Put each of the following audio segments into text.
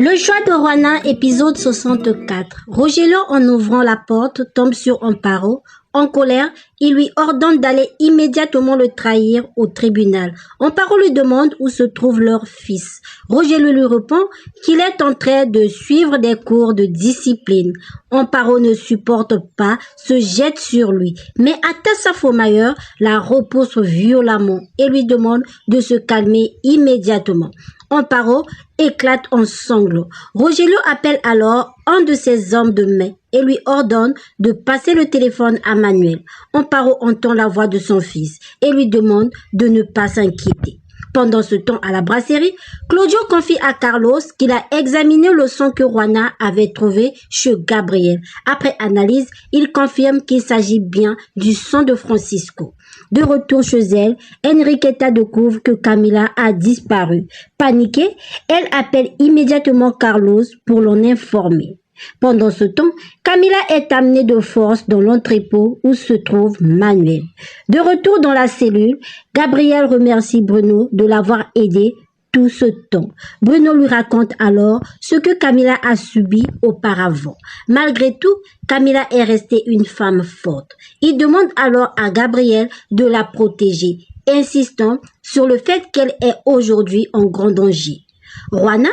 Le choix de Juana, épisode 64. Rogelio, en ouvrant la porte, tombe sur Amparo. En colère, il lui ordonne d'aller immédiatement le trahir au tribunal. Amparo lui demande où se trouve leur fils. Rogelio lui répond qu'il est en train de suivre des cours de discipline. Amparo ne supporte pas, se jette sur lui. Mais Atassa Fomayor la repousse violemment et lui demande de se calmer immédiatement. Amparo éclate en sanglots. Rogelio appelle alors un de ses hommes de main et lui ordonne de passer le téléphone à Manuel. Amparo entend la voix de son fils et lui demande de ne pas s'inquiéter. Pendant ce temps, à la brasserie, Claudio confie à Carlos qu'il a examiné le sang que Juana avait trouvé chez Gabriel. Après analyse, il confirme qu'il s'agit bien du sang de Francisco. De retour chez elle, Enriqueta découvre que Camila a disparu. Paniquée, elle appelle immédiatement Carlos pour l'en informer. Pendant ce temps, Camila est amenée de force dans l'entrepôt où se trouve Manuel. De retour dans la cellule, Gabriel remercie Bruno de l'avoir aidé tout ce temps. Bruno lui raconte alors ce que Camila a subi auparavant. Malgré tout, Camila est restée une femme forte. Il demande alors à Gabriel de la protéger, insistant sur le fait qu'elle est aujourd'hui en grand danger. Juana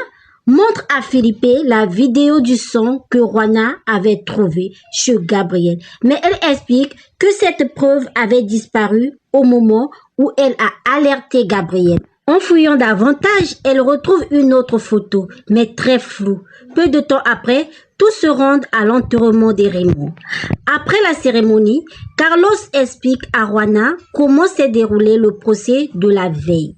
montre à Felipe la vidéo du sang que Juana avait trouvé chez Gabriel. Mais elle explique que cette preuve avait disparu au moment où elle a alerté Gabriel. En fouillant davantage, elle retrouve une autre photo, mais très floue. Peu de temps après, tous se rendent à l'enterrement des Raymond. Après la cérémonie, Carlos explique à Juana comment s'est déroulé le procès de la veille.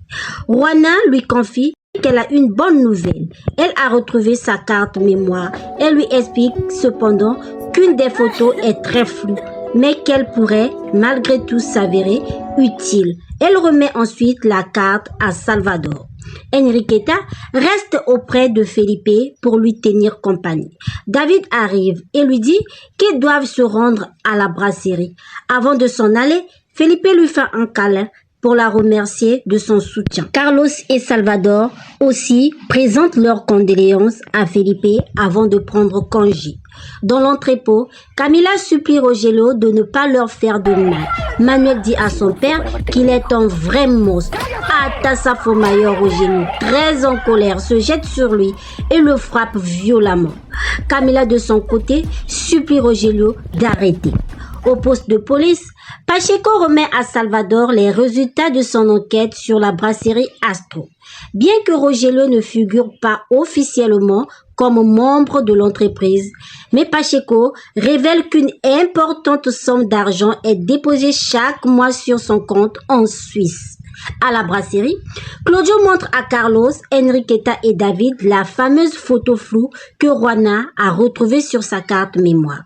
Juana lui confie qu'elle a une bonne nouvelle. Elle a retrouvé sa carte mémoire. Elle lui explique cependant qu'une des photos est très floue, mais qu'elle pourrait malgré tout s'avérer utile. Elle remet ensuite la carte à Salvador. Enriqueta reste auprès de Felipe pour lui tenir compagnie. David arrive et lui dit qu'ils doivent se rendre à la brasserie. Avant de s'en aller, Felipe lui fait un câlin pour la remercier de son soutien. Carlos et Salvador aussi présentent leurs condoléances à Felipe avant de prendre congé. Dans l'entrepôt, Camila supplie Rogelio de ne pas leur faire de mal. Manuel dit à son père qu'il est un vrai monstre. Atassa Fomayor Rogelio, très en colère, se jette sur lui et le frappe violemment. Camila de son côté supplie Rogelio d'arrêter. Au poste de police, Pacheco remet à Salvador les résultats de son enquête sur la brasserie Astro. Bien que Rogelio ne figure pas officiellement comme membre de l'entreprise, mais Pacheco révèle qu'une importante somme d'argent est déposée chaque mois sur son compte en Suisse. À la brasserie, Claudio montre à Carlos, Enriqueta et David la fameuse photo floue que Juana a retrouvée sur sa carte mémoire.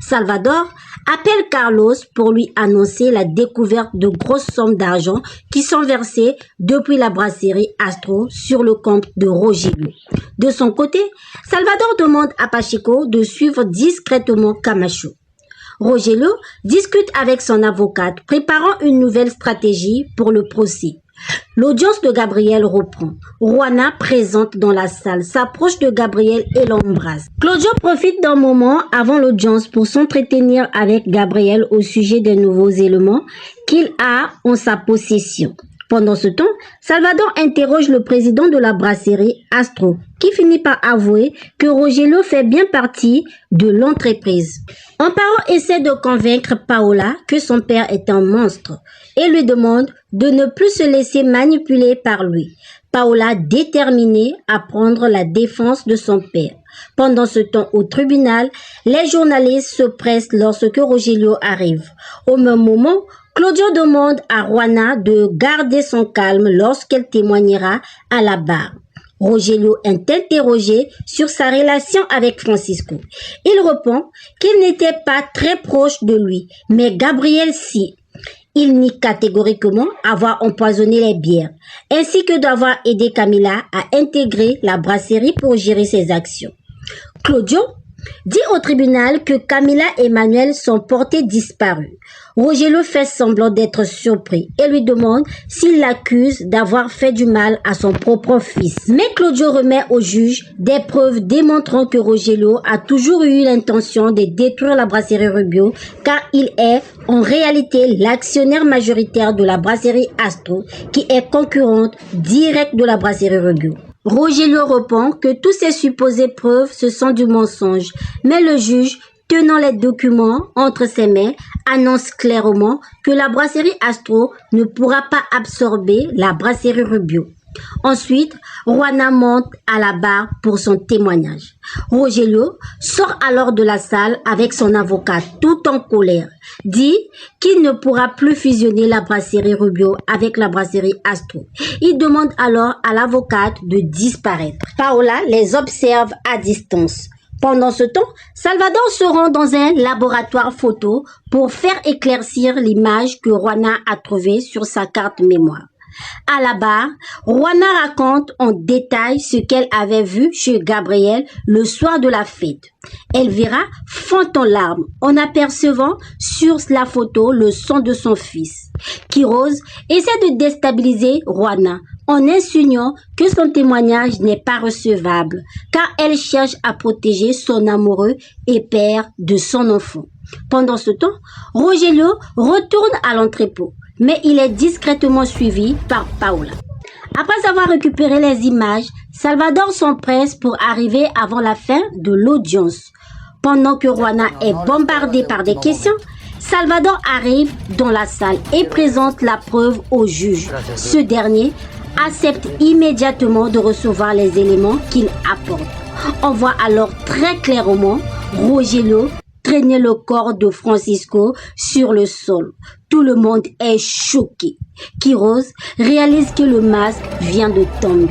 Salvador appelle Carlos pour lui annoncer la découverte de grosses sommes d'argent qui sont versées depuis la brasserie Astro sur le compte de Rogelio. De son côté, Salvador demande à Pacheco de suivre discrètement Camacho. Rogelio discute avec son avocate, préparant une nouvelle stratégie pour le procès. L'audience de Gabriel reprend. Juana, présente dans la salle, s'approche de Gabriel et l'embrasse. Claudio profite d'un moment avant l'audience pour s'entretenir avec Gabriel au sujet des nouveaux éléments qu'il a en sa possession. Pendant ce temps, Salvador interroge le président de la brasserie Astro, qui finit par avouer que Rogelio fait bien partie de l'entreprise. Amparo essaie de convaincre Paola que son père est un monstre et lui demande de ne plus se laisser manipuler par lui. Paola, déterminée à prendre la défense de son père. Pendant ce temps, au tribunal, les journalistes se pressent lorsque Rogelio arrive. Au même moment, Claudio demande à Juana de garder son calme lorsqu'elle témoignera à la barre. Rogelio est interrogé sur sa relation avec Francisco. Il répond qu'il n'était pas très proche de lui, mais Gabriel si. Il nie catégoriquement avoir empoisonné les bières, ainsi que d'avoir aidé Camila à intégrer la brasserie pour gérer ses actions. Claudio dit au tribunal que Camilla et Emmanuel sont portés disparus. Rogelio fait semblant d'être surpris et lui demande s'il l'accuse d'avoir fait du mal à son propre fils. Mais Claudio remet au juge des preuves démontrant que Rogelio a toujours eu l'intention de détruire la brasserie Rubio car il est en réalité l'actionnaire majoritaire de la brasserie Astro qui est concurrente directe de la brasserie Rubio. Rogelio répond que toutes ces supposées preuves ce sont du mensonge, mais le juge, tenant les documents entre ses mains, annonce clairement que la brasserie Astro ne pourra pas absorber la brasserie Rubio. Ensuite, Juana monte à la barre pour son témoignage. Rogelio sort alors de la salle avec son avocat tout en colère, dit qu'il ne pourra plus fusionner la brasserie Rubio avec la brasserie Astro. Il demande alors à l'avocate de disparaître. Paola les observe à distance. Pendant ce temps, Salvador se rend dans un laboratoire photo pour faire éclaircir l'image que Juana a trouvée sur sa carte mémoire. À la barre, Juana raconte en détail ce qu'elle avait vu chez Gabriel le soir de la fête. Elvira fond en larmes en apercevant sur la photo le sang de son fils. Quiroz essaie de déstabiliser Juana en insinuant que son témoignage n'est pas recevable car elle cherche à protéger son amoureux et père de son enfant. Pendant ce temps, Rogelio retourne à l'entrepôt, mais il est discrètement suivi par Paola. Après avoir récupéré les images, Salvador s'empresse pour arriver avant la fin de l'audience. Pendant que Juana est bombardée par des questions, Salvador arrive dans la salle et présente la preuve au juge. Ce dernier accepte immédiatement de recevoir les éléments qu'il apporte. On voit alors très clairement Rogelio traîner le corps de Francisco sur le sol. Tout le monde est choqué. Quiroz réalise que le masque vient de tomber.